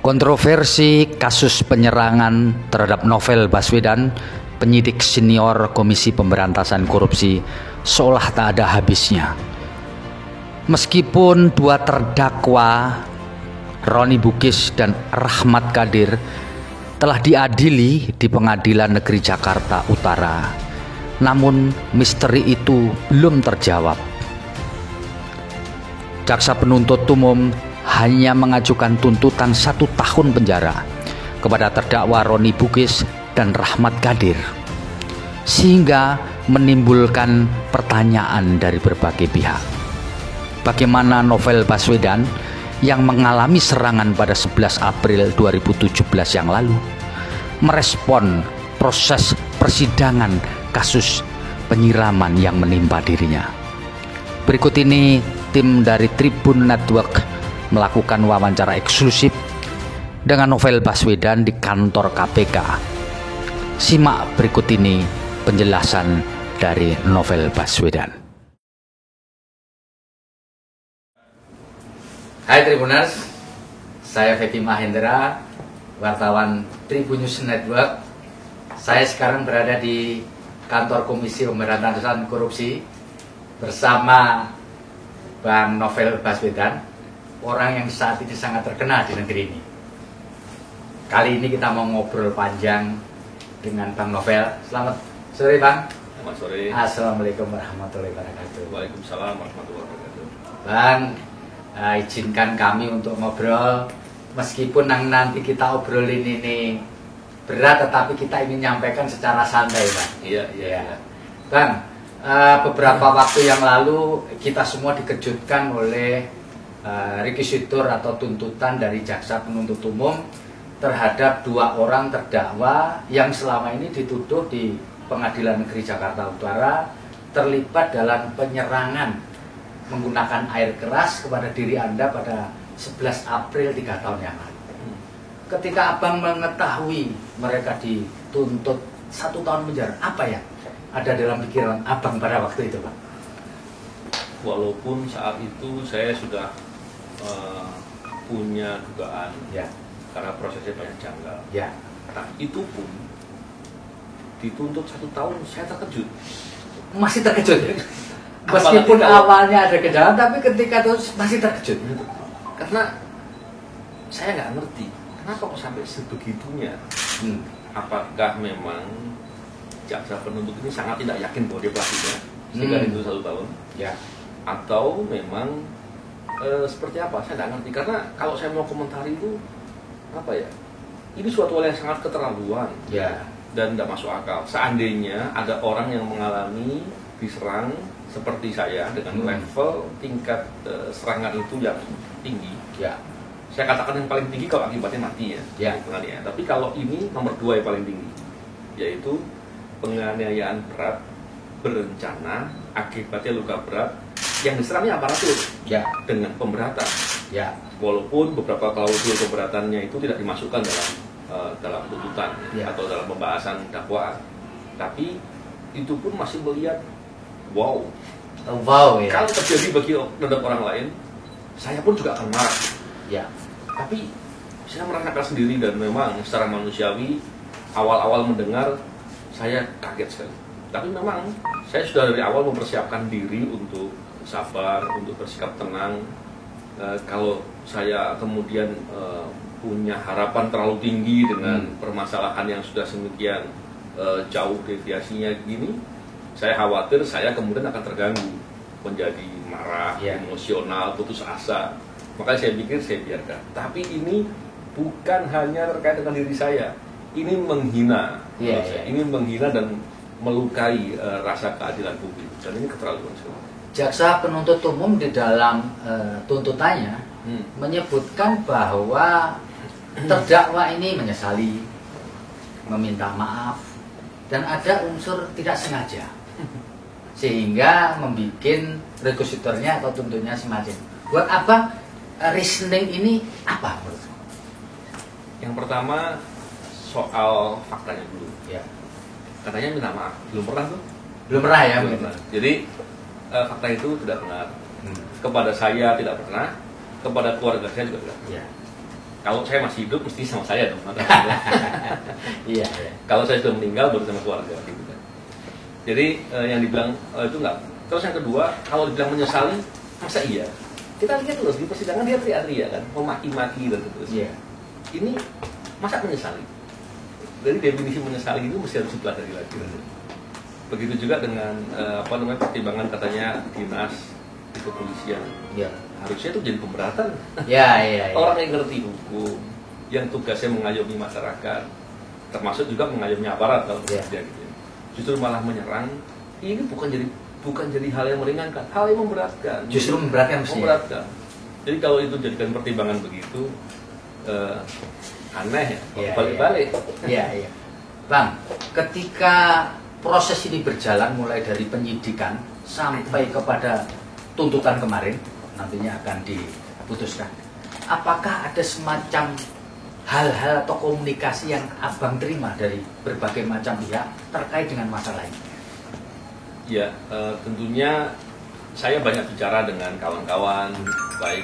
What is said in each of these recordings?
Kontroversi kasus penyerangan terhadap Novel Baswedan, penyidik senior Komisi Pemberantasan Korupsi, seolah tak ada habisnya. Meskipun dua terdakwa, Roni Bugis dan Rahmat Kadir, telah diadili di Pengadilan Negeri Jakarta Utara, namun misteri itu belum terjawab. Jaksa penuntut umum hanya mengajukan tuntutan 1 tahun penjara kepada terdakwa Roni Bugis dan Rahmat Kadir, sehingga menimbulkan pertanyaan dari berbagai pihak. Bagaimana Novel Baswedan yang mengalami serangan pada 11 April 2017 yang lalu merespon proses persidangan kasus penyiraman yang menimpa dirinya? Berikut ini tim dari Tribun Network melakukan wawancara eksklusif dengan Novel Baswedan di kantor KPK. Simak berikut ini penjelasan dari Novel Baswedan. Hai Tribuners, saya Fethi Mahendra, wartawan Tribun News Network. Saya sekarang berada di kantor Komisi Pemberantasan Korupsi bersama Bang Novel Baswedan, orang yang saat ini sangat terkenal di negeri ini. Kali ini kita mau ngobrol panjang dengan Bang Novel. Selamat sore Bang. Selamat sore. Assalamualaikum warahmatullahi wabarakatuh. Waalaikumsalam warahmatullahi wabarakatuh. Bang, izinkan kami untuk ngobrol. Meskipun nanti kita obrolin ini berat, tetapi kita ingin menyampaikan secara santai Bang. Iya. Bang, beberapa waktu yang lalu kita semua dikejutkan oleh rekisitur atau tuntutan dari jaksa penuntut umum terhadap 2 orang terdakwa yang selama ini dituduh di Pengadilan Negeri Jakarta Utara terlibat dalam penyerangan menggunakan air keras kepada diri Anda pada 11 April 3 tahun yang lalu. Ketika Abang mengetahui mereka dituntut 1 tahun penjara, apa ya ada dalam pikiran Abang pada waktu itu, Pak? Walaupun saat itu saya sudah punya dugaan, ya, karena prosesnya banyak janggal. Ya. Nah, itu pun dituntut 1 tahun, saya terkejut. Masih terkejut ya? Meskipun awalnya ada kejanggalan, tapi ketika itu masih terkejut. Karena saya nggak ngerti kenapa kok sampai sebegitunya. Apakah memang jaksa penuntut ini sangat tidak yakin bahwa dia pelakunya sehingga itu 1 tahun? Ya. Atau memang seperti apa? Saya nggak ngerti. Karena kalau saya mau komentari itu apa ya? Ini suatu hal yang sangat keterlaluan. Ya. Dan tidak masuk akal. Seandainya ada orang yang mengalami diserang seperti saya dengan level tingkat serangan itu yang tinggi, ya, saya katakan yang paling tinggi kalau akibatnya mati ya, ya. penganiayaan. Tapi kalau ini nomor 2 yang paling tinggi, yaitu penganiayaan berat berencana akibatnya luka berat yang diserangnya aparatur, ya, dengan pemberatan, ya. Walaupun beberapa klausul pemberatannya itu tidak dimasukkan dalam tuntutan, ya, atau dalam pembahasan dakwaan, tapi itu pun masih melihat wow, ya. Kalau terjadi bagi orang lain, saya pun juga akan marah. Ya. Tapi saya merasakan sendiri dan memang secara manusiawi awal-awal mendengar saya kaget sekali. Tapi memang saya sudah dari awal mempersiapkan diri untuk sabar, untuk bersikap tenang. Kalau saya kemudian punya harapan terlalu tinggi dengan permasalahan yang sudah sedemikian jauh deviasinya gini, saya khawatir saya kemudian akan terganggu, menjadi marah, emosional, putus asa. Makanya saya pikir saya biarkan. Tapi ini bukan hanya terkait dengan diri saya, ini menghina, ini menghina dan melukai rasa keadilan publik, dan ini keterlaluan sekali. Jaksa penuntut umum di dalam tuntutannya menyebutkan bahwa terdakwa ini menyesali, meminta maaf, dan ada unsur tidak sengaja, sehingga membuat rekositornya atau tuntutannya semacam. Buat apa reasoning ini apa? Yang pertama soal faktanya dulu. Ya. Katanya minta maaf, belum pernah tuh? Belum pernah ya? Belum pernah. Jadi fakta itu tidak benar. Kepada saya tidak pernah, kepada keluarga saya juga tidak. Ya. Kalau saya masih hidup mesti sama saya dong. Iya. Kalau saya sudah meninggal baru sama keluarga gitu kan. Jadi yang dibilang itu enggak. Terus yang kedua, kalau dibilang menyesali, masa iya? Kita lihat loh di persidangan dia teriak-teriak kan, memaki-maki dan seterusnya. Ini masa menyesali? Dari definisi menyesali itu mesti harus dipelajari lagi. Begitu juga dengan pertimbangan katanya dinas di kepolisian. Ya. Harusnya itu jadi pemberatan. Ya. Orang yang ngerti hukum, yang tugasnya mengayomi masyarakat, termasuk juga mengayomi aparat kalau bekerja gitu. Justru malah menyerang. Ini bukan jadi hal yang meringankan, hal yang memberatkan. Justru memberatkan mestinya. Memberatkan. Jadi kalau itu jadikan pertimbangan begitu, aneh ya. Balik-balik. Iya. Bang, ketika proses ini berjalan mulai dari penyidikan sampai kepada tuntutan kemarin, nantinya akan diputuskan. Apakah ada semacam hal-hal atau komunikasi yang Abang terima dari berbagai macam pihak terkait dengan masalah ini? Ya, tentunya saya banyak bicara dengan kawan-kawan, baik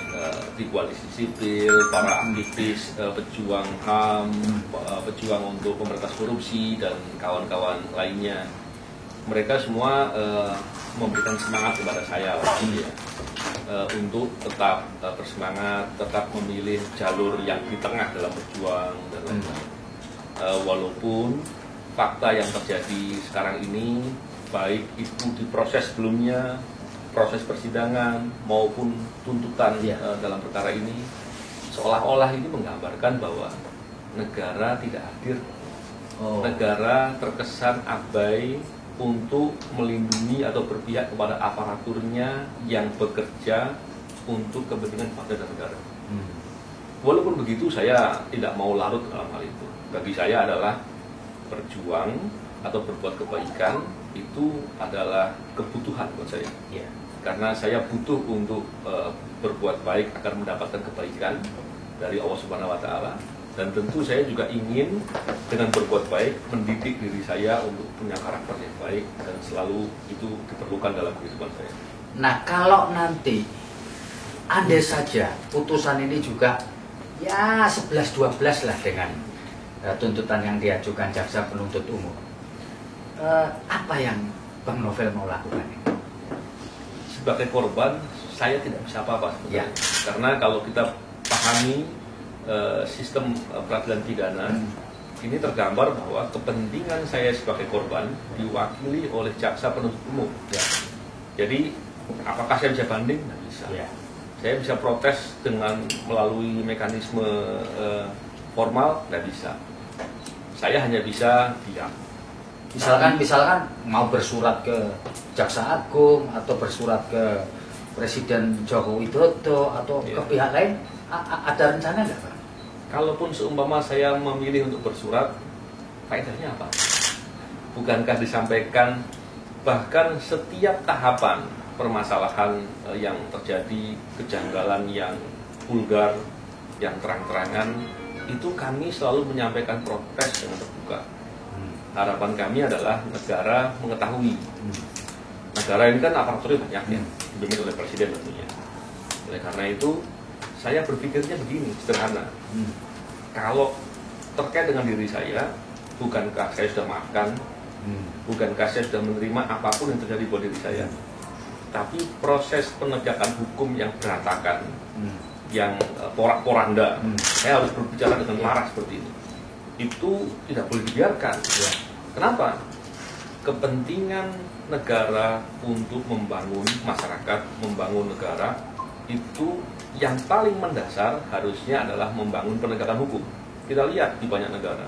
di koalisi sipil, para aktivis, pejuang HAM, pejuang untuk pemberantasan korupsi, dan kawan-kawan lainnya. Mereka semua memberikan semangat kepada saya untuk tetap bersemangat, tetap memilih jalur yang di tengah dalam berjuang dan lain-lain. Walaupun fakta yang terjadi sekarang ini, baik itu di proses sebelumnya, proses persidangan maupun tuntutan dalam perkara ini, seolah-olah ini menggambarkan bahwa negara tidak hadir, negara terkesan abai untuk melindungi atau berpihak kepada aparaturnya yang bekerja untuk kepentingan bangsa dan negara. Walaupun begitu, saya tidak mau larut dalam hal itu. Bagi saya adalah berjuang atau berbuat kebaikan itu adalah kebutuhan buat saya. Karena saya butuh untuk berbuat baik agar mendapatkan kebaikan dari Allah Subhanahu wa Ta'ala. Dan tentu saya juga ingin dengan berbuat baik mendidik diri saya untuk punya karakter yang baik, dan selalu itu diperlukan dalam kehidupan saya. Nah, kalau nanti andai saja putusan ini juga ya 11-12 lah dengan tuntutan yang diajukan jaksa penuntut umum, apa yang Bang Novel mau lakukan ini? Sebagai korban, saya tidak bisa apa-apa sebenarnya. Karena kalau kita pahami sistem peradilan pidana, ini tergambar bahwa kepentingan saya sebagai korban diwakili oleh jaksa penuntut umum. Jadi apakah saya bisa banding? Tidak bisa. Saya bisa protes dengan melalui mekanisme formal? Tidak bisa. Saya hanya bisa diam. Misalkan mau bersurat ke Jaksa Agung atau bersurat ke Presiden Joko Widodo atau ke pihak lain, ada rencana nggak, Pak? Kalaupun seumpama saya memilih untuk bersurat, faedahnya apa? Bukankah disampaikan bahkan setiap tahapan permasalahan yang terjadi, kejanggalan yang vulgar, yang terang-terangan, itu kami selalu menyampaikan protes dengan terbuka. Harapan kami adalah negara mengetahui. Negara ini kan aparaturnya banyak ya, dipimpin oleh presiden tentunya. Oleh karena itu, saya berpikirnya begini, sederhana. Kalau terkait dengan diri saya, bukankah saya sudah maafkan, bukankah saya sudah menerima apapun yang terjadi buat diri saya, tapi proses penegakan hukum yang berantakan, yang porak-poranda, saya harus berbicara dengan marah seperti ini. Itu tidak boleh dibiarkan. Kenapa? Kepentingan negara untuk membangun masyarakat, membangun negara, itu yang paling mendasar harusnya adalah membangun penegakan hukum. Kita lihat di banyak negara,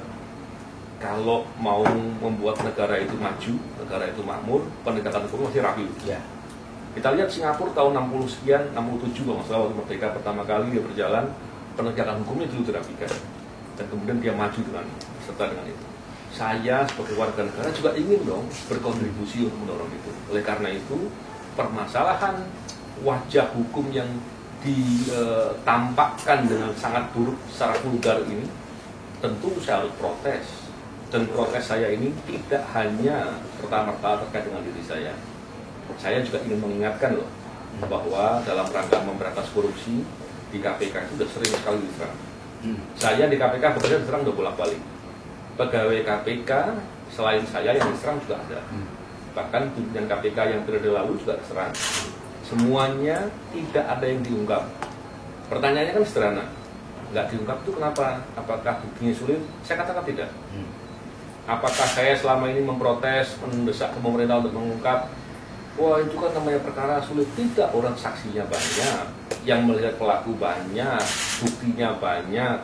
kalau mau membuat negara itu maju, negara itu makmur, penegakan hukum masih rapi. Kita lihat Singapura tahun 60 sekian, 67 kalau nggak salah, waktu merdeka pertama kali dia berjalan, penegakan hukumnya dulu dirapikan, dan kemudian dia maju dengan serta dengan itu. Saya sebagai warga negara juga ingin dong berkontribusi untuk mendorong itu. Oleh karena itu, permasalahan wajah hukum yang ditampakkan dengan sangat buruk secara vulgar ini, tentu saya harus protes. Dan protes saya ini tidak hanya pertama-tama terkait dengan diri saya. Saya juga ingin mengingatkan loh, bahwa dalam rangka memberantas korupsi di KPK itu sudah sering sekali diserang. Saya di KPK bekerja diserang 2 bolak-balik. Pegawai KPK selain saya yang diserang juga ada. Bahkan pimpinan KPK yang periode lalu juga diserang. Semuanya tidak ada yang diungkap. Pertanyaannya kan sederhana, nggak diungkap itu kenapa? Apakah buktinya sulit? Saya katakan tidak. Apakah saya selama ini memprotes, mendesak ke pemerintah untuk mengungkap? Wah, itu kan namanya perkara sulit. Tidak, orang saksinya banyak, yang melihat pelaku banyak, buktinya banyak.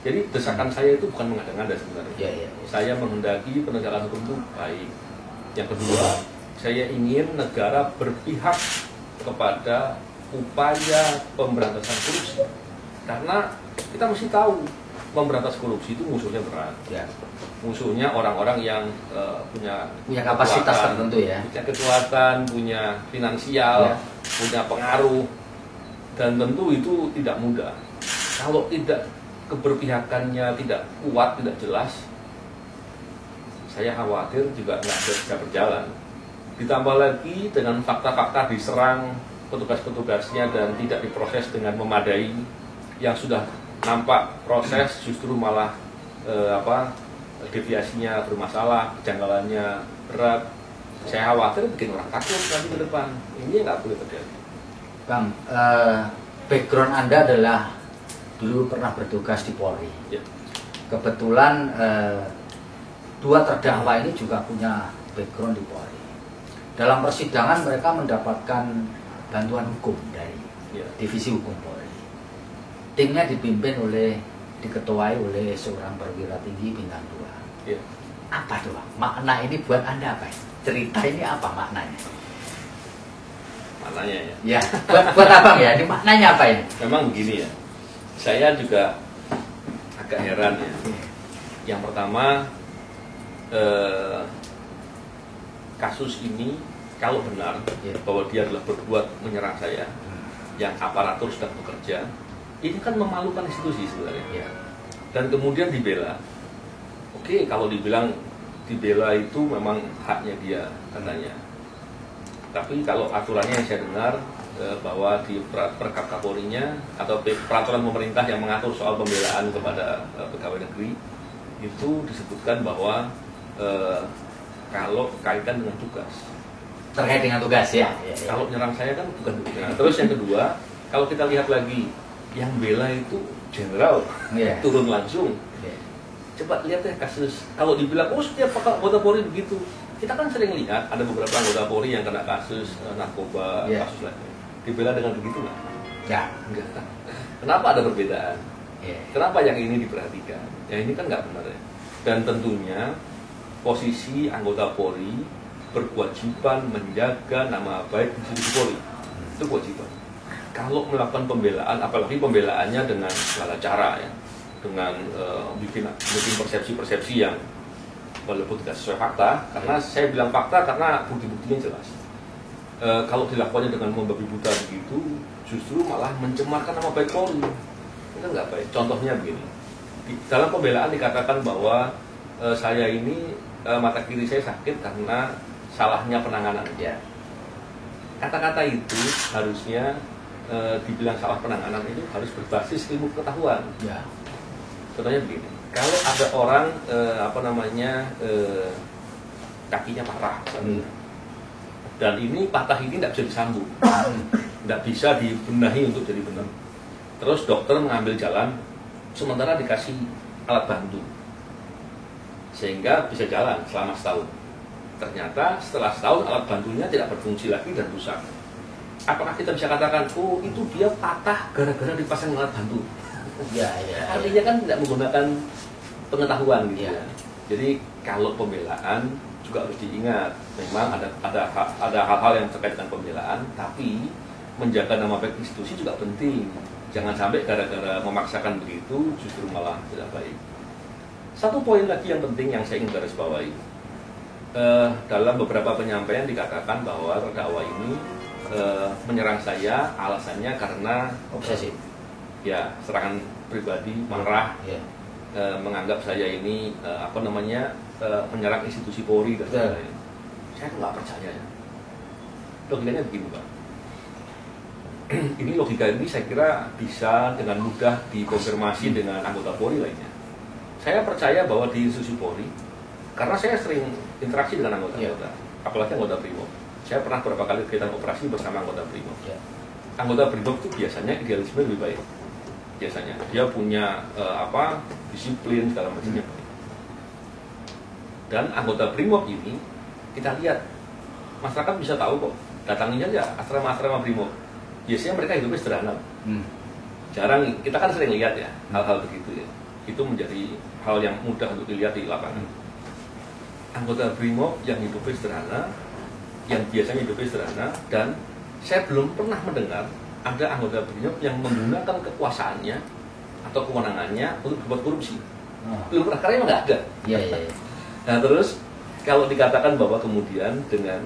Jadi desakan saya itu bukan mengada-ngada sebenarnya. Saya menghendaki penegakan hukum itu baik. Yang kedua, saya ingin negara berpihak kepada upaya pemberantasan korupsi. Karena kita mesti tahu, pemberantas korupsi itu musuhnya berat. Musuhnya orang-orang yang punya kapasitas tertentu ya. Punya kekuatan, punya finansial, punya pengaruh. Dan tentu itu tidak mudah. Kalau tidak keberpihakannya tidak kuat, tidak jelas, saya khawatir juga nggak bisa berjalan. Ditambah lagi dengan fakta-fakta diserang petugas-petugasnya dan tidak diproses dengan memadai, yang sudah nampak proses justru malah deviasinya bermasalah, kejanggalannya berat. Saya khawatir bikin orang takut nanti ke depan. Ini nggak boleh terjadi. Bang, background Anda adalah dulu pernah bertugas di Polri. Kebetulan 2 terdakwa ini juga punya background di Polri. Dalam persidangan mereka mendapatkan bantuan hukum dari Divisi Hukum Polri. Timnya diketuai oleh seorang perwira tinggi bintang 2. Apa tuh, Bang? Makna ini buat Anda apa? Cerita ini apa maknanya? Maknanya ya? Buat Abang ya, ini maknanya apa ini? Memang begini ya, saya juga agak heran ya. Yang pertama, kasus ini kalau benar bahwa dia adalah berbuat menyerang saya, yang aparatur sedang bekerja, ini kan memalukan institusi sebenarnya. Dan kemudian dibela. Oke, kalau dibilang dibela itu memang haknya dia katanya. Tapi kalau aturannya yang saya dengar bahwa di Perkap Kapolrinya atau peraturan pemerintah yang mengatur soal pembelaan kepada pegawai negeri itu disebutkan bahwa kalau kaitan dengan tugas. Terkait dengan tugas ya. Kalau menyerang saya kan bukan tugas. Nah, terus yang kedua, kalau kita lihat lagi yang bela itu jenderal turun langsung. Coba lihat ya kasus. Kalau dibilang setiap anggota Polri begitu, kita kan sering lihat ada beberapa anggota Polri yang kena kasus narkoba, kasus lain. Dibela dengan begitu nggak? Enggak. Kenapa ada perbedaan? Kenapa yang ini diperhatikan? Ya ini kan nggak benar ya. Dan tentunya posisi anggota Polri berkewajiban menjaga nama baik institusi Polri. Itu kewajiban. Kalau melakukan pembelaan, apalagi pembelaannya dengan segala cara ya, dengan bikin persepsi-persepsi yang walaupun tidak sesuai fakta, karena saya bilang fakta karena bukti-buktinya jelas. Kalau dilakukannya dengan membabi buta begitu, justru malah mencemarkan nama baik Polri. Itu nggak baik. Contohnya begini, dalam pembelaan dikatakan bahwa saya ini mata kiri saya sakit karena salahnya penanganan. Kata-kata itu harusnya dibilang salah penanganan itu harus berbasis ilmu pengetahuan. Contohnya begini, kalau ada orang kakinya patah, dan ini patah ini tidak bisa disambung, tidak bisa dibenahi untuk jadi benar. Terus dokter mengambil jalan, sementara dikasih alat bantu, sehingga bisa jalan selama setahun. Ternyata setelah setahun alat bantunya tidak berfungsi lagi dan rusak. Apakah kita bisa katakan, itu dia patah gara-gara dipasang alat bantu? Artinya kan tidak menggunakan pengetahuan gitu ya. Jadi kalau pembelaan juga harus diingat, memang ada hal-hal yang terkait dengan pembelaan, tapi menjaga nama baik institusi juga penting. Jangan sampai gara-gara memaksakan begitu justru malah tidak baik. Satu poin lagi yang penting yang saya ingin garis bawahi, dalam beberapa penyampaian dikatakan bahwa terdakwa ini menyerang saya alasannya karena obsesi. Serangan pribadi, marah, menganggap saya ini menyerang institusi Polri dan sebagainya. Saya nggak percaya ya. Logikanya begini, Pak. ini logika ini saya kira bisa dengan mudah dikonfirmasi dengan anggota Polri lainnya. Saya percaya bahwa di institusi Polri, karena saya sering interaksi dengan anggota-anggota, apalagi anggota Brimob. Saya pernah beberapa kali kegiatan operasi bersama anggota Brimob. Anggota Brimob itu biasanya idealisme lebih baik. Biasanya dia punya disiplin segala macamnya. Dan anggota Brimob ini kita lihat, masyarakat bisa tahu kok, datangin aja asrama-asrama Brimob. Biasanya mereka hidupnya sederhana. Jarang, kita kan sering lihat ya hal-hal begitu ya. Itu menjadi hal yang mudah untuk dilihat di lapangan. Anggota Brimob yang hidupnya sederhana, yang biasanya hidupnya sederhana, dan saya belum pernah mendengar ada anggota Brimob yang menggunakan kekuasaannya atau kewenangannya untuk berbuat korupsi. Belum pernah, karena emang nggak ada. Nah terus kalau dikatakan bahwa kemudian dengan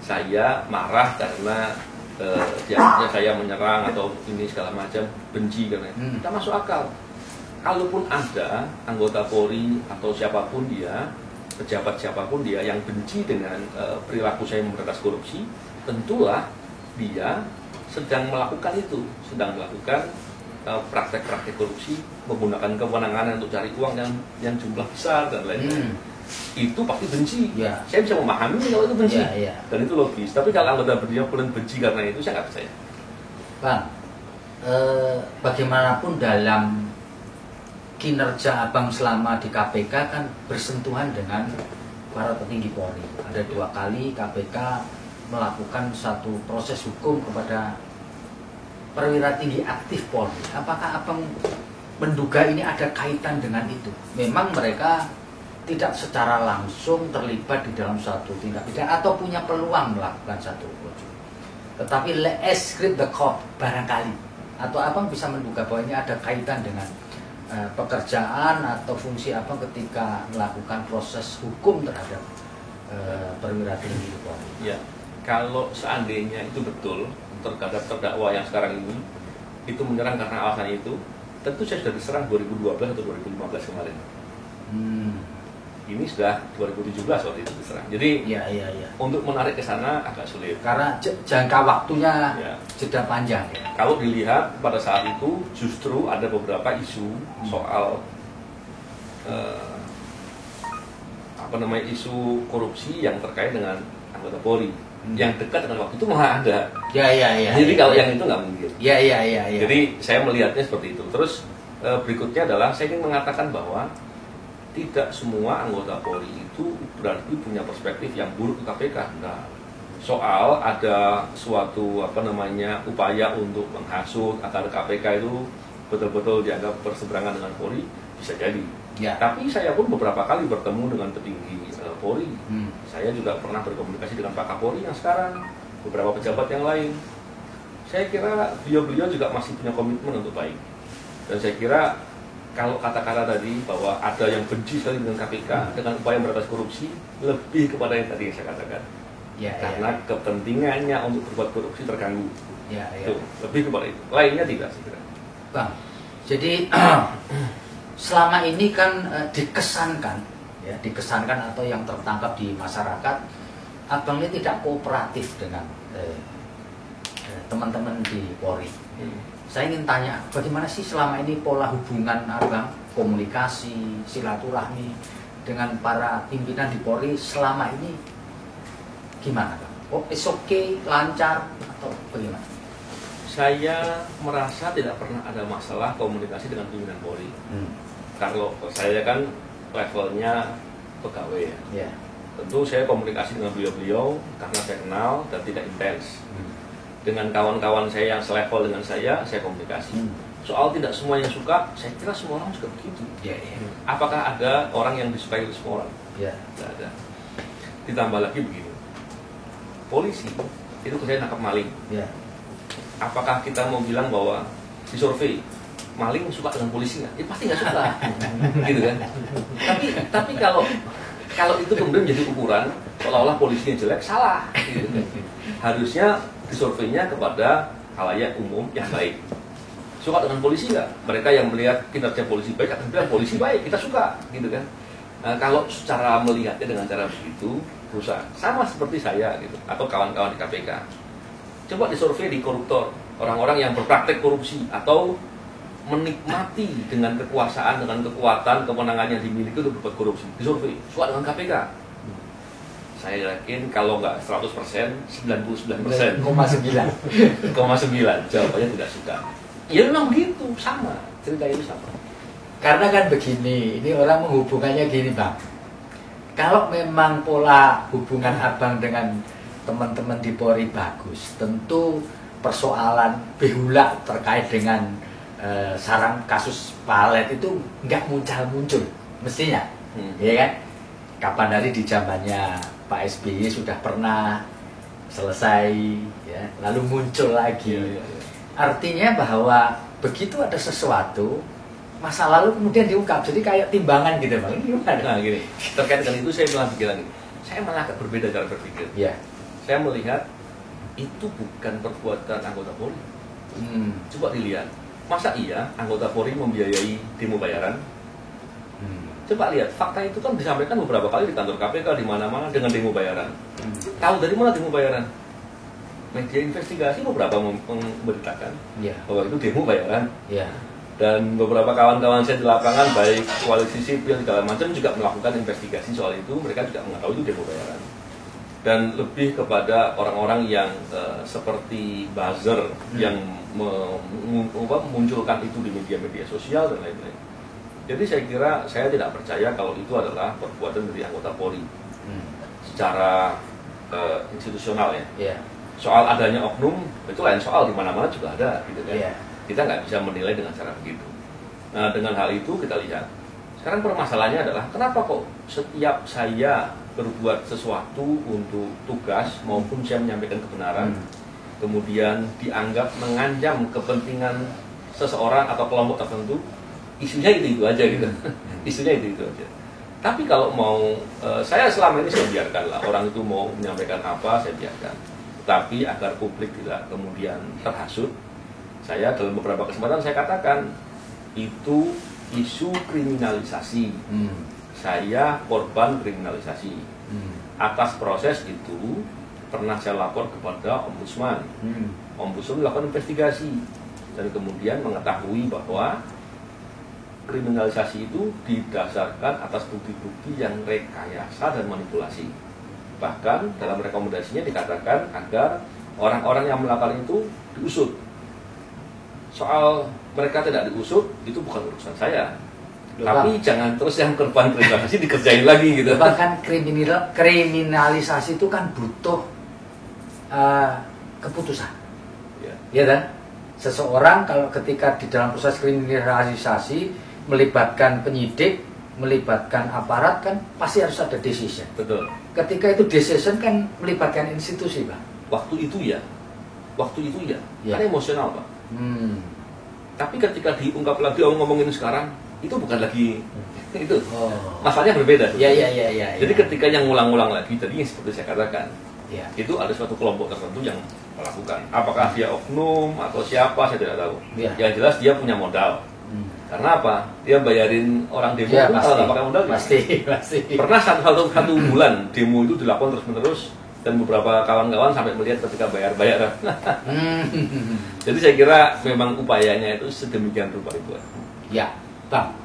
saya marah karena saya menyerang atau ini segala macam, benci karena tidak masuk akal. Kalaupun ada anggota Polri atau siapapun dia, pejabat siapapun dia yang benci dengan perilaku saya memberantas korupsi, tentulah dia sedang melakukan itu, sedang melakukan praktek-praktek korupsi, menggunakan kewenangan untuk cari uang yang jumlah besar dan lain-lain. Itu pasti benci. Saya bisa memahami kalau itu benci, dan itu logis. Tapi kalau anggota Brimob benci karena itu, saya nggak percaya. Bang, bagaimanapun dalam kinerja Abang selama di KPK kan bersentuhan dengan para petinggi Polri. Ada 2 kali KPK melakukan satu proses hukum kepada perwira tinggi aktif Polri. Apakah Abang menduga ini ada kaitan dengan itu? Memang mereka tidak secara langsung terlibat di dalam suatu tindak pidana atau punya peluang melakukan satu korupsi, tetapi let's script the cop barangkali, atau Abang bisa menduga bahwa ini ada kaitan dengan pekerjaan atau fungsi Abang ketika melakukan proses hukum terhadap perwira tinggi Polri. Ya, kalau seandainya itu betul terhadap terdakwa yang sekarang ini itu menyerang karena alasan itu, tentu saya sudah diserang 2012 atau 2015 kemarin. Ini sudah 2017 waktu itu diserang. Jadi untuk menarik ke sana agak sulit karena jangka waktunya jeda panjang. Kalau dilihat pada saat itu justru ada beberapa isu soal isu korupsi yang terkait dengan anggota Polri. Yang dekat dengan waktu itu malah ada. Jadi kalau yang itu nggak mungkin. Jadi saya melihatnya seperti itu. Terus berikutnya adalah saya ingin mengatakan bahwa tidak semua anggota Polri itu berarti punya perspektif yang buruk ke KPK. Nah, soal ada suatu upaya untuk menghasut agar KPK itu betul-betul dianggap berseberangan dengan Polri, bisa jadi. Tapi saya pun beberapa kali bertemu dengan petinggi Polri. Saya juga pernah berkomunikasi dengan Pak Kapolri yang sekarang, beberapa pejabat yang lain. Saya kira beliau-beliau juga masih punya komitmen untuk baik. Dan saya kira kalau kata-kata tadi bahwa ada yang benci sekali dengan KPK dengan upaya memberantas korupsi, lebih kepada yang tadi saya katakan. Karena kepentingannya untuk berbuat korupsi terganggu. Itu, lebih kepada itu. Lainnya tidak, saya kira. Bang, jadi selama ini kan dikesankan atau yang tertangkap di masyarakat, Abang ini tidak kooperatif dengan teman-teman di Polri. Saya ingin tanya, bagaimana sih selama ini pola hubungan Abang, komunikasi, silaturahmi dengan para pimpinan di Polri selama ini gimana, Bang? It's okay, lancar atau bagaimana? Saya merasa tidak pernah ada masalah komunikasi dengan pimpinan Polri. Kalau saya kan levelnya pegawai ya. Tentu saya komunikasi dengan beliau-beliau karena saya kenal dan tidak intens. Dengan kawan-kawan saya yang selevel dengan saya komunikasi. Soal tidak semua yang suka, saya kira semua orang juga begitu. Apakah ada orang yang disukai oleh semua orang? Tidak ada. Ditambah lagi begini, polisi itu kerjanya nangkap maling. Apakah kita mau bilang bahwa di survei maling suka dengan polisi nggak? Ya pasti nggak suka, gitu kan? Tapi kalau itu kemudian menjadi ukuran seolah-olah polisinya jelek, salah. Gitu kan? Harusnya disurveinya kepada khalayak umum yang baik. Suka dengan polisi nggak? Mereka yang melihat kinerja polisi baik akan bilang polisi baik, kita suka, gitu kan? Nah, kalau secara melihatnya dengan cara begitu, rusak. Sama seperti saya gitu, atau kawan-kawan di KPK. Coba disurvei di koruptor, orang-orang yang berpraktek korupsi atau menikmati dengan kekuasaan, dengan kekuatan, kemenangan yang dimiliki untuk berbuat korupsi. Disurvei, suka dengan KPK. Saya yakin kalau nggak 100%, 99%. 0,9. 0,9 jawabannya tidak suka. Ya memang begitu, sama. Cerita itu sama. Karena kan begini, ini orang menghubungannya gini Bang. Kalau memang pola hubungan Abang dengan teman-teman di Polri bagus, tentu persoalan behula terkait dengan sarang kasus Palet itu nggak muncul mestinya, ya kan? Kapan hari di zamannya Pak SBY sudah pernah selesai, ya, lalu muncul lagi. Artinya bahwa begitu ada sesuatu masa lalu kemudian diungkap, jadi kayak timbangan gitu Bang. Ini gimana? Nah gini, terkait dengan itu saya malah pikiran ini. Saya malah agak berbeda cara berpikir. Ya. Saya melihat itu bukan perbuatan anggota Polri. Coba dilihat, masa iya anggota Polri membiayai demo bayaran? Coba lihat, fakta itu kan disampaikan beberapa kali di kantor KPK, di mana-mana dengan demo bayaran. Tahu dari mana demo bayaran? Media investigasi beberapa memberitakan bahwa itu demo bayaran. Dan beberapa kawan-kawan saya di lapangan, baik koalisi sipil segala macam juga melakukan investigasi soal itu. Mereka juga mengetahui itu demo bayaran. Dan lebih kepada orang-orang yang seperti buzzer yang memunculkan itu di media-media sosial dan lain-lain. Jadi saya kira saya tidak percaya kalau itu adalah perbuatan dari anggota Polri secara institusional ya. Soal adanya oknum itu lain soal, di mana-mana juga ada gitu kan. Kita nggak bisa menilai dengan cara begitu. Nah dengan hal itu kita lihat sekarang permasalahannya adalah kenapa kok setiap saya berbuat sesuatu untuk tugas maupun saya menyampaikan kebenaran kemudian dianggap mengancam kepentingan seseorang atau kelompok tertentu, isunya itu aja gitu. Isunya itu aja. Tapi kalau mau saya selama ini saya biarkan lah, orang itu mau menyampaikan apa saya biarkan. Tapi agar publik tidak kemudian terhasut, saya dalam beberapa kesempatan saya katakan itu isu kriminalisasi. Saya korban kriminalisasi. Atas proses itu pernah saya lapor kepada Ombudsman. Ombudsman melakukan investigasi dan kemudian mengetahui bahwa kriminalisasi itu didasarkan atas bukti-bukti yang rekayasa dan manipulasi. Bahkan dalam rekomendasinya dikatakan agar orang-orang yang melakukan itu diusut. Soal mereka tidak diusut itu bukan urusan saya. Tapi jangan terus yang korban kriminalisasi dikerjain lagi gitu. Bahkan kriminalisasi itu kan butuh keputusan. Ya kan? Seseorang kalau ketika di dalam proses kriminalisasi melibatkan penyidik, melibatkan aparat kan pasti harus ada decision. Betul. Ketika itu decision kan melibatkan institusi, Pak. Waktu itu ya. Karena emosional, Pak. Tapi ketika diungkap lagi, ngomongin sekarang, itu bukan lagi itu. Masalahnya berbeda. Jadi ketika yang ngulang-ngulang lagi, tadi yang seperti saya katakan, itu ada suatu kelompok tertentu yang melakukan. Apakah dia oknum atau siapa, saya tidak tahu. Yang jelas dia punya modal. Karena apa? Dia bayarin orang demo itu kalau nggak pakai modal. Pasti. Pernah satu bulan demo itu dilakukan terus-menerus dan beberapa kawan-kawan sampai melihat ketika bayar. Jadi saya kira memang upayanya itu sedemikian rupa itu. Ya, Bang.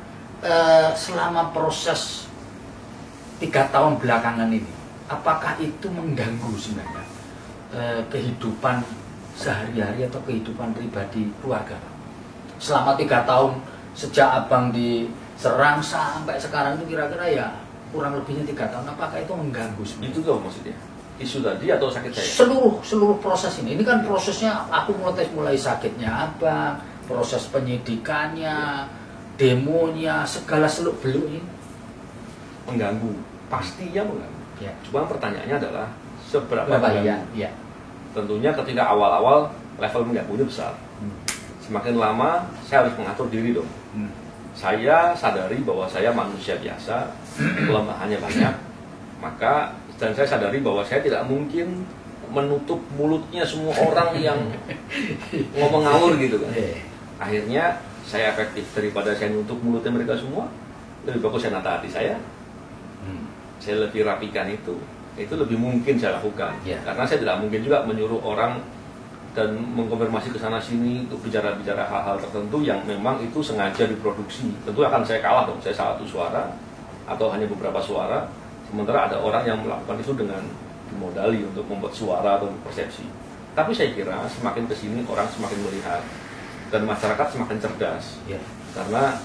Selama proses 3 tahun belakangan ini, apakah itu mengganggu sebenarnya kehidupan sehari-hari atau kehidupan pribadi keluarga, Bang? Selama 3 tahun sejak Abang diserang sampai sekarang itu kira-kira ya kurang lebihnya 3 tahun, apakah itu mengganggu sebenarnya? Itu tuh maksudnya isu tadi atau sakit saya? Seluruh proses ini kan prosesnya aku mulai sakitnya Abang, proses penyidikannya, demonya, segala seluk-beluk ini mengganggu, pastinya mengganggu. Cuma pertanyaannya adalah seberapa mengganggu? Tentunya ketika awal-awal level mengganggunya besar. Semakin lama saya harus mengatur diri dong. Saya sadari bahwa saya manusia biasa, kelemahannya banyak. Dan saya sadari bahwa saya tidak mungkin menutup mulutnya semua orang yang ngomong ngawur gitu kan. Akhirnya saya efektif daripada saya nutup mulutnya mereka semua, lebih bagus saya nata hati saya. Saya lebih rapikan itu lebih mungkin saya lakukan. Karena saya tidak mungkin juga menyuruh orang dan mengkonfirmasi ke sana sini untuk bicara-bicara hal-hal tertentu yang memang itu sengaja diproduksi. Tentu akan saya kalah dong, saya salah satu suara atau hanya beberapa suara, sementara ada orang yang melakukan itu dengan dimodali untuk membuat suara atau persepsi. Tapi saya kira semakin kesini orang semakin melihat dan masyarakat semakin cerdas, karena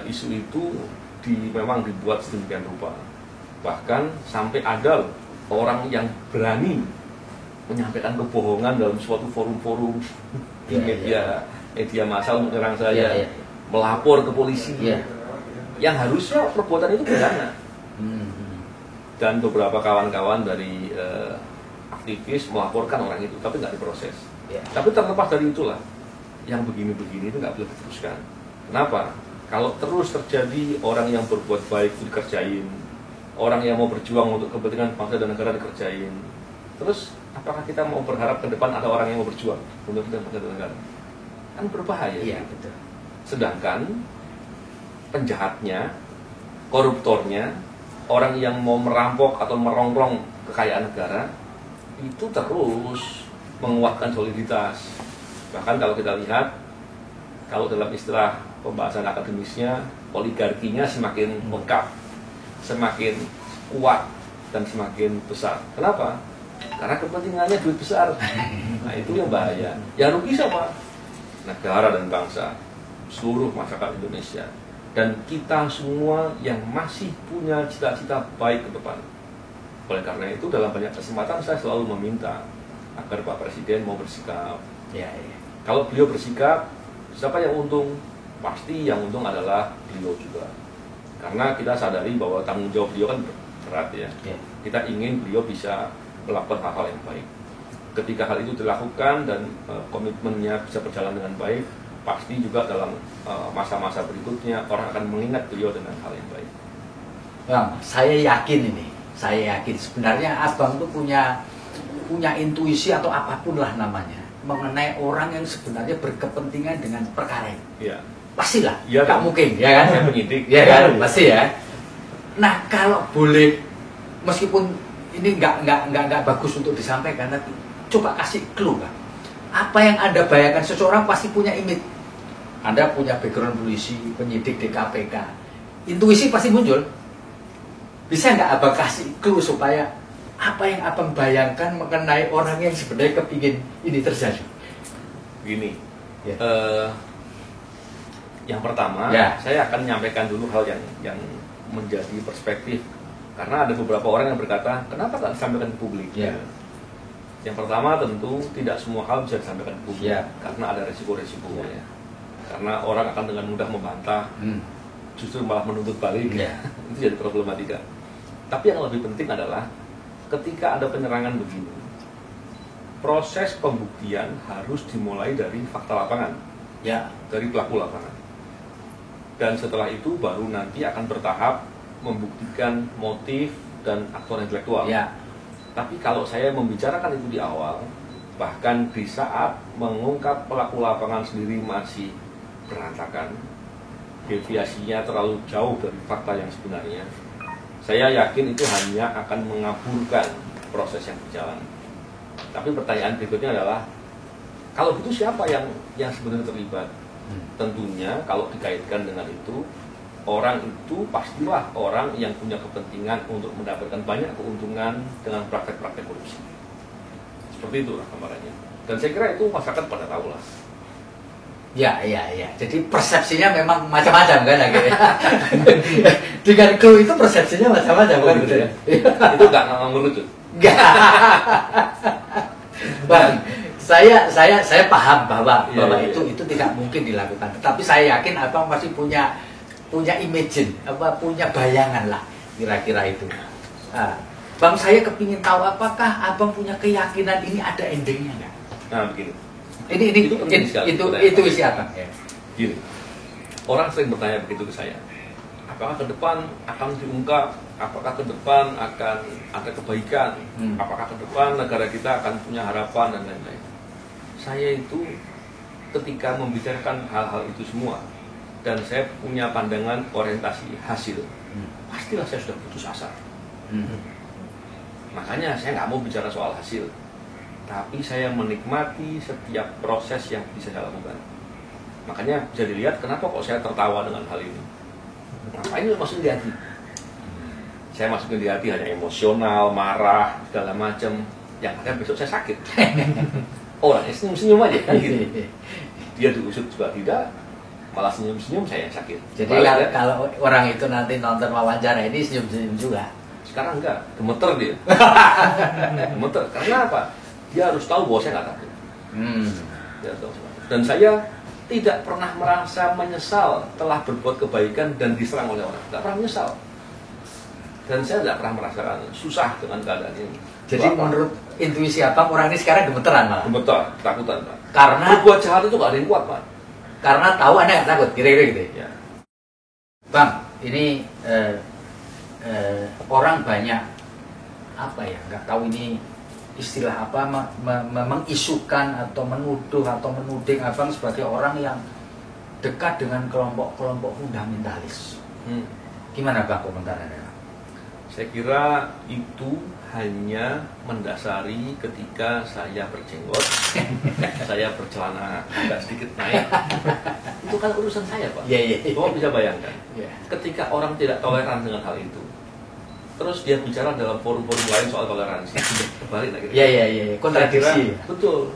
isu itu memang dibuat sedemikian rupa. Bahkan sampai ada orang yang berani menyampaikan kebohongan dalam suatu forum-forum di media massa untuk menyerang saya, melapor ke polisi, yang harusnya perbuatan itu pidana. Dan beberapa kawan-kawan dari aktivis melaporkan orang itu, tapi nggak diproses. Tapi terlepas dari itulah, yang begini-begini itu nggak boleh diteruskan. Kenapa? Kalau terus terjadi orang yang berbuat baik dikerjain, orang yang mau berjuang untuk kepentingan bangsa dan negara dikerjain, terus apakah kita mau berharap ke depan ada orang yang mau berjuang untuk kepentingan bangsa dan negara? Kan berbahaya. Iya, betul. Sedangkan penjahatnya, koruptornya, orang yang mau merampok atau merongrong kekayaan negara itu terus menguatkan soliditas. Bahkan kalau kita lihat, kalau dalam istilah pembahasan akademisnya, oligarkinya semakin lengkap, semakin kuat dan semakin besar. Kenapa? Karena kepentingannya duit besar. Nah, itu yang bahaya. Yang rugi siapa? Negara dan bangsa, seluruh masyarakat Indonesia, dan kita semua yang masih punya cita-cita baik ke depan. Oleh karena itu dalam banyak kesempatan saya selalu meminta agar Pak Presiden mau bersikap. Kalau beliau bersikap, siapa yang untung? Pasti yang untung adalah beliau juga. Karena kita sadari bahwa tanggung jawab beliau kan berat ya. Kita ingin beliau bisa melakukan hal-hal yang baik. Ketika hal itu dilakukan dan komitmennya bisa berjalan dengan baik, pasti juga dalam masa-masa berikutnya orang akan mengingat beliau dengan hal yang baik. Bang, saya yakin sebenarnya Abang tuh punya intuisi atau apapun lah namanya mengenai orang yang sebenarnya berkepentingan dengan perkara ini. Pastilah, nggak mungkin, ya kan? Saya penyidik, ya kan, pasti ya. Nah, kalau boleh, meskipun ini nggak bagus untuk disampaikan, tapi coba kasih clue, Bang. Apa yang Anda bayangkan? Seseorang pasti punya image. Anda punya background polisi, penyidik di KPK, intuisi pasti muncul. Bisa nggak Abang kasih clue supaya apa yang Abang bayangkan mengenai orang yang sebenarnya kepingin ini terjadi? Gini, yang pertama, saya akan menyampaikan dulu hal yang menjadi perspektif, karena ada beberapa orang yang berkata, kenapa tak disampaikan ke publik? Yang pertama tentu tidak semua hal bisa disampaikan ke publik, karena ada resiko-resikonya. Karena orang akan dengan mudah membantah, justru malah menuntut balik, itu jadi problematika. Tapi yang lebih penting adalah ketika ada penyerangan begini, proses pembuktian harus dimulai dari fakta lapangan, dari pelaku lapangan. Dan setelah itu baru nanti akan bertahap membuktikan motif dan aktor intelektual. Tapi kalau saya membicarakan itu di awal, bahkan di saat mengungkap pelaku lapangan sendiri masih berantakan, deviasinya terlalu jauh dari fakta yang sebenarnya, saya yakin itu hanya akan mengaburkan proses yang berjalan. Tapi pertanyaan berikutnya adalah, kalau itu siapa yang sebenarnya terlibat? Tentunya kalau dikaitkan dengan itu, orang itu pastilah orang yang punya kepentingan untuk mendapatkan banyak keuntungan dengan praktek-praktek korupsi. Seperti itulah gambarannya. Dan saya kira itu masyarakat pada tahu lah. Jadi persepsinya memang macam-macam kan akhirnya. Dengan clue itu persepsinya macam-macam kan, betul ya? Itu nggak ngerucut. Bang, saya paham bahwa itu tidak mungkin dilakukan. Tetapi saya yakin Abang masih punya imagine, punya bayangan lah kira-kira itu. Bang, saya kepingin tahu apakah Abang punya keyakinan ini ada endingnya nggak? Nah, begini. Itu isi Abang ya. Gini, orang sering bertanya begitu ke saya, apakah ke depan akan diungkap, apakah ke depan akan ada kebaikan, apakah ke depan negara kita akan punya harapan dan lain-lain. Saya itu ketika membicarakan hal-hal itu semua, dan saya punya pandangan orientasi hasil, pastilah saya sudah putus asa. Makanya saya nggak mau bicara soal hasil. tapi saya menikmati setiap proses yang bisa saya lakukan. Makanya bisa dilihat kenapa kok saya tertawa dengan hal ini. Ngapain itu masukin di hati? Saya masukin di hati hanya emosional, marah, segala macam. Yang ada besok saya sakit. Orangnya senyum-senyum aja kan gitu. Dia diusut juga tidak, malah senyum-senyum, saya yang sakit. Jadi kalau orang itu nanti nonton wawancara ini senyum-senyum juga. Sekarang enggak, gemeter dia. Gemeter, karena apa? Dia harus tahu bahwa saya nggak takut. Dia harus tahu. Dan saya tidak pernah merasa menyesal telah berbuat kebaikan dan diserang oleh orang. Tidak pernah menyesal. Dan saya tidak pernah merasakan susah dengan keadaan ini. Jadi menurut intuisi Abang, orang ini sekarang gemeteran malah? Gemeter, ketakutan Pak. Karena berbuat jahat itu nggak ada yang kuat Pak. Karena tahu Anda nggak takut, kira-kira gitu Ya. Bang, ini orang banyak apa ya, nggak tahu ini istilah apa, mengisukan atau menuduh atau menuding Abang sebagai orang yang dekat dengan kelompok-kelompok fundamentalis. Gimana Bang komentar Anda? Saya kira itu hanya mendasari ketika saya berjenggot, saya bercelana agak sedikit naik. Itu kan urusan saya Pak. Bapak bisa bayangkan, ketika orang tidak toleran dengan hal itu, terus dia bicara dalam forum-forum lain soal toleransi, kembali lagi. Kontradiksi. Betul.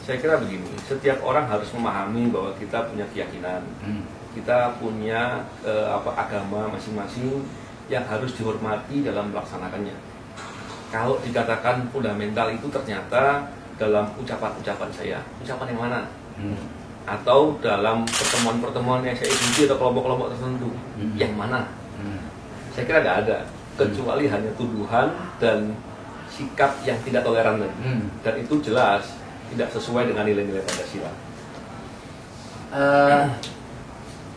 Saya kira begini, setiap orang harus memahami bahwa kita punya keyakinan, kita punya agama masing-masing yang harus dihormati dalam melaksanakannya. Kalau dikatakan fundamental itu ternyata dalam ucapan-ucapan saya, ucapan yang mana? Atau dalam pertemuan-pertemuan yang saya ikuti atau kelompok-kelompok tertentu, yang mana? Saya kira tidak ada, kecuali hanya tuduhan dan sikap yang tidak toleran tadi. Dan itu jelas tidak sesuai dengan nilai-nilai Pancasila.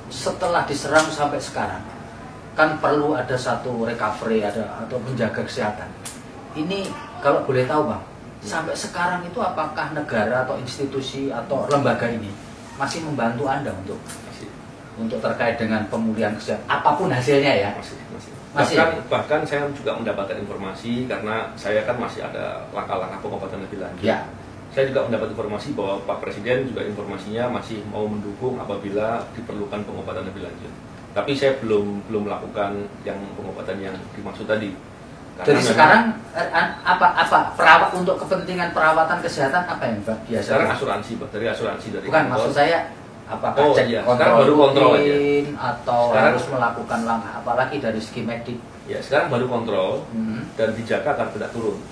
Setelah diserang sampai sekarang, kan perlu ada satu recovery, atau menjaga kesehatan. Ini kalau boleh tahu Bang, sampai sekarang itu apakah negara atau institusi atau lembaga ini masih membantu Anda untuk terkait dengan pemulihan kesehatan, apapun hasilnya ya? Masih. Bahkan saya juga mendapatkan informasi, karena saya kan masih ada langkah-langkah pengobatan lebih lanjut. Ya. Saya juga mendapat informasi bahwa Pak Presiden juga informasinya masih mau mendukung apabila diperlukan pengobatan lebih lanjut. Tapi saya belum melakukan yang pengobatan yang dimaksud tadi. Jadi sekarang perawat untuk kepentingan perawatan kesehatan apa yang Pak biasa? Sekarang asuransi Pak, dari asuransi dari. Bukan, maksud saya apakah cek sekarang baru kontrol aja, atau sekarang harus melakukan langkah apalagi dari segi medik? Ya sekarang baru kontrol dan dijaga agar tidak turun.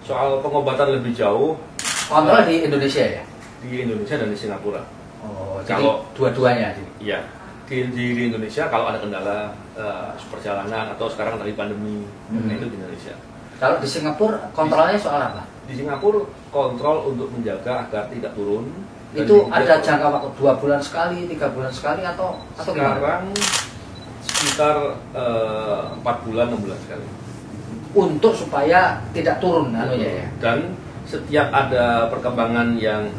Soal pengobatan lebih jauh, kontrol di Indonesia ya? Di Indonesia dan di Singapura. Oh, jadi dua-duanya? Iya. Di Indonesia kalau ada kendala perjalanan atau sekarang dari pandemi, itu di Indonesia. Kalau di Singapura kontrolnya soal apa? Di Singapura kontrol untuk menjaga agar tidak turun. Itu ada jangka waktu 2 bulan sekali, 3 bulan sekali atau sekarang gimana? Sekitar 4 bulan 6 bulan sekali. Untuk supaya tidak turun anunya ya. Dan setiap ada perkembangan yang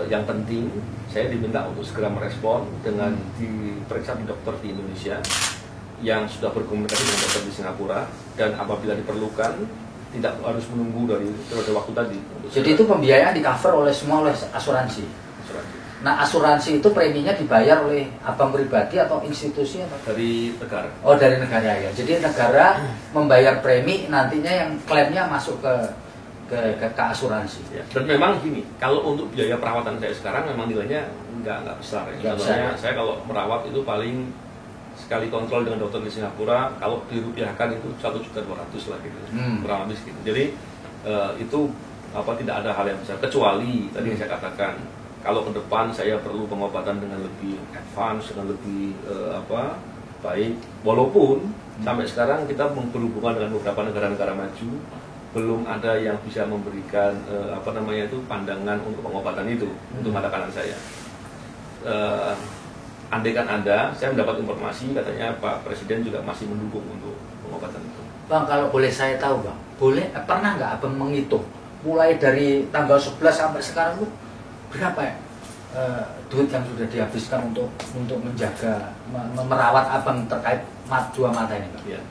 yang penting, saya diminta untuk segera merespon dengan diperiksa di dokter di Indonesia yang sudah berkomunikasi dengan dokter di Singapura, dan apabila diperlukan tidak harus menunggu dari periode waktu tadi. Jadi itu pembiayaan di cover oleh semua oleh asuransi. Nah asuransi itu preminya dibayar oleh Abang pribadi atau institusi atau? Dari negara. Oh dari negara ya. Jadi negara membayar premi, nantinya yang klaimnya masuk ke asuransi. Ya. Dan memang gini, kalau untuk biaya perawatan saya sekarang memang nilainya nggak besar. Ya. Contohnya saya kalau merawat itu paling sekali kontrol dengan dokter di Singapura, kalau dirupiahkan itu 1.200.000 lah gitu, kurang lebih gitu. Jadi itu tidak ada hal yang besar, kecuali tadi yang saya katakan, kalau ke depan saya perlu pengobatan dengan lebih advance, dengan lebih baik, walaupun sampai sekarang kita berhubungan dengan beberapa negara-negara maju, belum ada yang bisa memberikan pandangan untuk pengobatan itu untuk mata kanan saya. Andaikan saya mendapat informasi katanya Pak Presiden juga masih mendukung untuk pengobatan itu. Bang, kalau boleh saya tahu Bang, pernah nggak Abang menghitung mulai dari tanggal 11 sampai sekarang itu berapa ya duit yang sudah dihabiskan untuk menjaga, merawat Abang terkait dua mata ini Bang? Ya.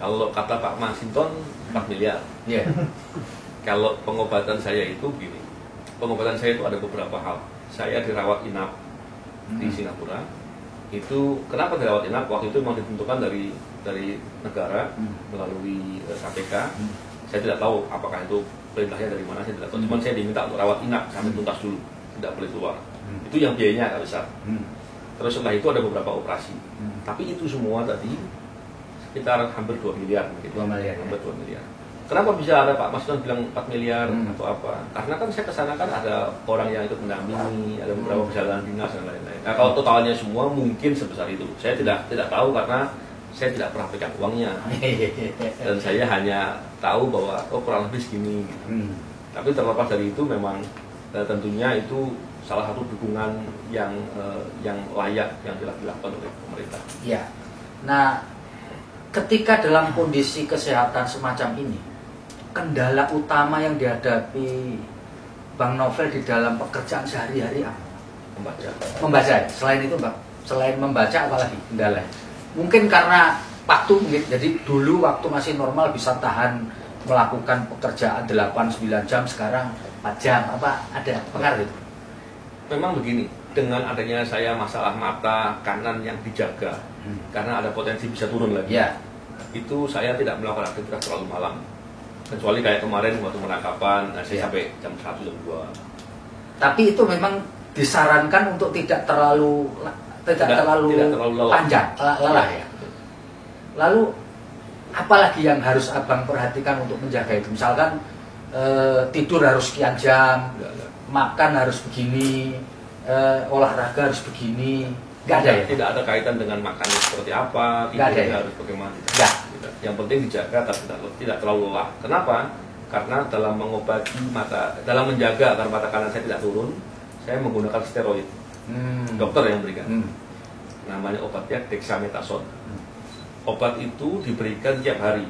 Kalau kata Pak Masinton 4 miliar. Iya. Kalau pengobatan saya itu begini, pengobatan saya itu ada beberapa hal. Saya dirawat inap di Singapura. Itu kenapa dirawat inap? Waktu itu memang ditentukan dari negara melalui KPK. Saya tidak tahu apakah itu perintahnya dari mana, saya tidak tahu. Cuman saya diminta untuk rawat inap sampai tuntas dulu, tidak boleh keluar. Itu yang biayanya agak besar. Terus setelah itu ada beberapa operasi. Tapi itu semua tadi sekitar hampir 2 miliar gitu. 2 miliar. Hampir 2 miliar. Kenapa bisa ada Pak Mas bilang 4 miliar atau apa? Karena kan saya kesana kan ada orang yang ikut mendampingi, ada beberapa perjalanan dinas dan lain-lain. Nah kalau totalnya semua mungkin sebesar itu. Saya tidak tahu karena saya tidak pernah pegang uangnya. Dan saya hanya tahu bahwa kurang lebih segini. Gitu. Tapi terlepas dari itu memang tentunya itu salah satu dukungan yang layak yang dilakukan oleh pemerintah. Ya. Nah, ketika dalam kondisi kesehatan semacam ini, kendala utama yang dihadapi Bang Novel di dalam pekerjaan sehari-hari apa? Membaca. Selain itu, Bang, selain membaca apalagi kendala? Mungkin karena waktu, jadi dulu waktu masih normal bisa tahan melakukan pekerjaan 8-9 jam, sekarang 4 jam, apa ada pengaruh itu? Memang begini, dengan adanya saya masalah mata kanan yang dijaga, karena ada potensi bisa turun lagi, itu saya tidak melakukan aktivitas terlalu malam. Kecuali kayak kemarin waktu menangkapan, saya sampai jam 1, jam 2. Tapi itu memang disarankan untuk tidak terlalu panjang, lelah ya. Lalu apalagi yang harus Abang perhatikan untuk menjaga itu? Misalkan tidur harus sekian jam, makan harus begini, olahraga harus begini. Nggak ada ya? Tidak ada kaitan dengan makannya seperti apa, tidurnya harus bagaimana. Yang penting dijaga tidak terlalu lelah. Kenapa? Karena dalam mengobati mata, dalam menjaga agar mata kanan saya tidak turun, saya menggunakan steroid. Dokter yang berikan. Namanya obatnya dexamethasone. Obat itu diberikan tiap hari.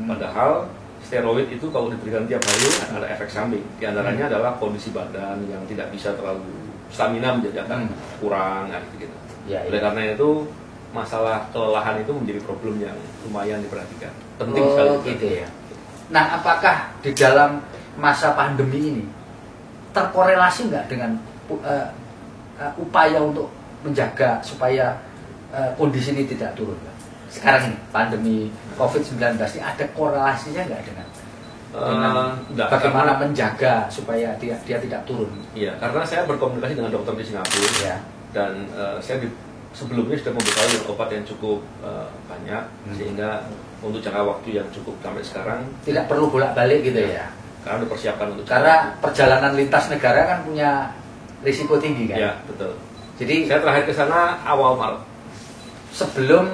Padahal steroid itu kalau diberikan tiap hari ada efek samping. Di antaranya adalah kondisi badan yang tidak bisa terlalu stamina menjajakan kurang gitu. Oleh karena itu masalah kelelahan itu menjadi problem yang lumayan diperhatikan. Penting sekali. Gitu ya. Nah, apakah di dalam masa pandemi ini terkorelasi nggak dengan upaya untuk menjaga supaya kondisi ini tidak turun? Sekarang ini pandemi COVID-19 ini ada korelasinya nggak dengan bagaimana menjaga supaya dia tidak turun? Iya, karena saya berkomunikasi dengan dokter di Singapura dan saya sebelumnya sudah membekali obat yang cukup banyak sehingga untuk jangka waktu yang cukup sampai sekarang tidak perlu bolak-balik gitu ya. Karena dipersiapkan untuk karena perjalanan lintas negara kan punya risiko tinggi kan. Iya, betul. Jadi saya terakhir ke sana awal Maret. Sebelum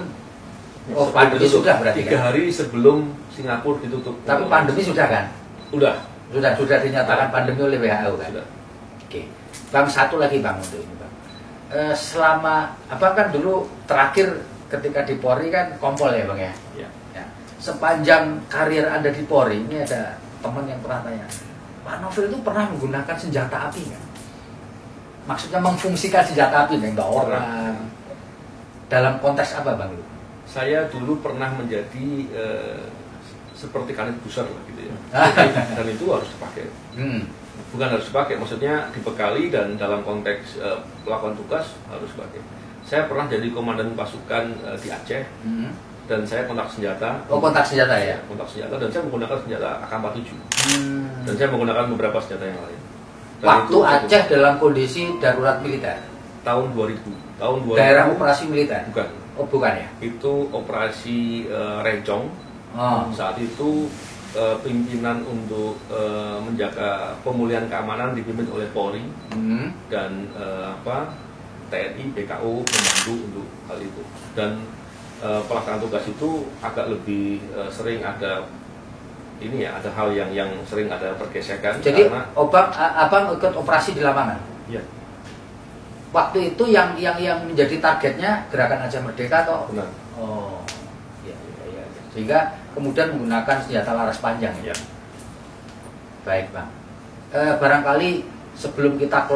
pandemi sudah berarti 3 hari sebelum Singapura ditutup. Tapi pandemi sudah kan? Sudah dinyatakan pandemi oleh WHO kan? Sudah. Oke. Bang, satu lagi Bang untuk ini Bang. Selama Abang kan dulu terakhir ketika di Polri kan kompol ya Bang ya? Iya. Ya. Sepanjang karir Anda di Polri, ini ada teman yang pernah tanya, Pak Novel itu pernah menggunakan senjata api kan? Maksudnya memfungsikan senjata api nembak orang. Dalam konteks apa Bang? Saya dulu pernah menjadi seperti kanit busar lah gitu ya. Dan itu harus dipakai. Bukan harus dipakai, maksudnya dibekali dan dalam konteks melakukan tugas harus dipakai. Saya pernah jadi komandan pasukan di Aceh dan saya kontak senjata. Oh, kontak senjata ya? Kontak senjata dan saya menggunakan senjata AK-47. Dan saya menggunakan beberapa senjata yang lain. Dan waktu Aceh dalam kondisi darurat militer? Tahun 2000. Daerah operasi militer? Bukan. Oh, bukan ya? Itu operasi Rencong. Saat itu pimpinan untuk menjaga pemulihan keamanan dipimpin oleh Polri dan TNI, BKO membantu untuk hal itu. Dan pelaksanaan tugas itu agak lebih sering ada ini ya, ada hal yang sering ada pergesekan. Jadi karena abang ikut operasi di lapangan? Iya. Waktu itu yang menjadi targetnya Gerakan Aceh Merdeka atau? Benar. Oh, iya. Sehingga kemudian menggunakan senjata laras panjang ya. Baik Bang. Barangkali sebelum kita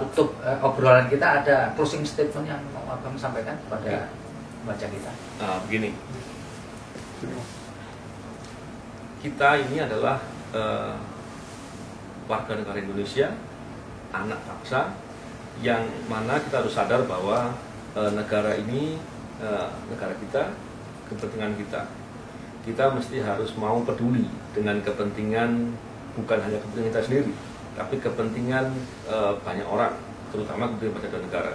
tutup obrolan kita, ada closing statement yang mau Abang sampaikan kepada baca kita. Begini, kita ini adalah warga negara Indonesia, anak bangsa, yang mana kita harus sadar bahwa negara ini, negara kita, kepentingan kita. Kita mesti harus mau peduli dengan kepentingan, bukan hanya kepentingan kita sendiri, tapi kepentingan banyak orang, terutama kepentingan bangsa dan negara.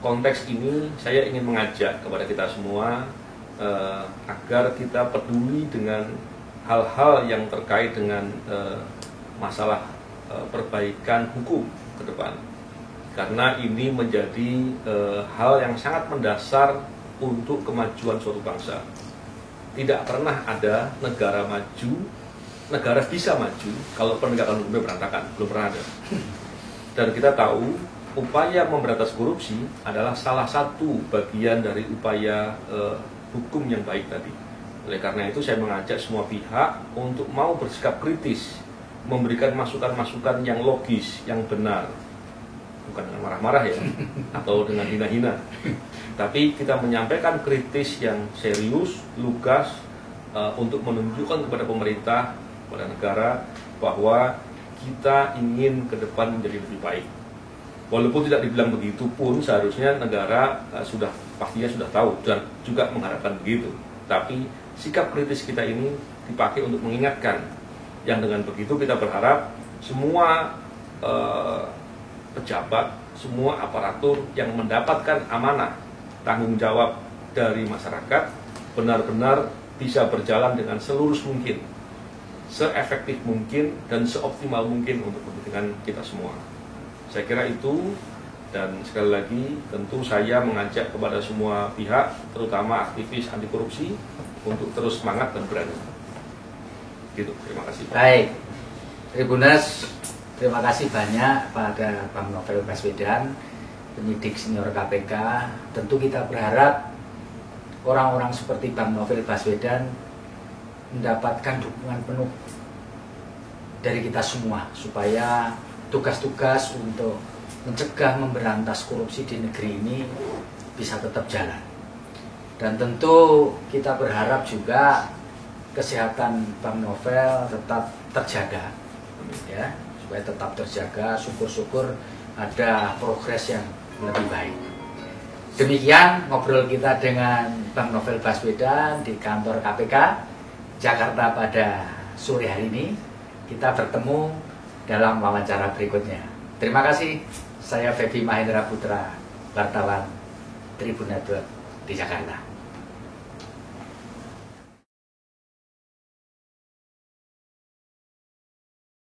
Konteks ini saya ingin mengajak kepada kita semua agar kita peduli dengan hal-hal yang terkait dengan masalah perbaikan hukum ke depan, karena ini menjadi hal yang sangat mendasar untuk kemajuan suatu bangsa. Tidak pernah ada negara maju, negara bisa maju kalau penegakan hukumnya berantakan, belum pernah ada. Dan kita tahu upaya memberantas korupsi adalah salah satu bagian dari upaya hukum yang baik tadi. Oleh karena itu saya mengajak semua pihak untuk mau bersikap kritis, memberikan masukan-masukan yang logis, yang benar, bukan dengan marah-marah ya, atau dengan hina-hina, tapi kita menyampaikan kritis yang serius, lugas, untuk menunjukkan kepada pemerintah, kepada negara, bahwa kita ingin ke depan menjadi lebih baik. Walaupun tidak dibilang begitu pun, seharusnya negara pastinya sudah tahu dan juga mengharapkan begitu. Tapi sikap kritis kita ini dipakai untuk mengingatkan, yang dengan begitu kita berharap semua pejabat, semua aparatur yang mendapatkan amanah tanggung jawab dari masyarakat benar-benar bisa berjalan dengan selurus mungkin, seefektif mungkin, dan seoptimal mungkin untuk kepentingan kita semua. Saya kira itu, dan sekali lagi tentu saya mengajak kepada semua pihak, terutama aktivis anti korupsi, untuk terus semangat dan berani. Gitu, terima kasih. Baik, Tribuners, terima kasih banyak pada Bang Novel Baswedan, penyidik senior KPK. Tentu kita berharap orang-orang seperti Bang Novel Baswedan mendapatkan dukungan penuh dari kita semua, supaya tugas-tugas untuk mencegah, memberantas korupsi di negeri ini bisa tetap jalan. Dan tentu kita berharap juga kesehatan Bang Novel tetap terjaga, ya, supaya tetap terjaga. Syukur-syukur ada progres yang lebih baik. Demikian ngobrol kita dengan Bang Novel Baswedan di kantor KPK Jakarta pada sore hari ini. Kita bertemu dalam wawancara berikutnya. Terima kasih. Saya Febi Mahendra Putra, wartawan Tribun Network di Jakarta.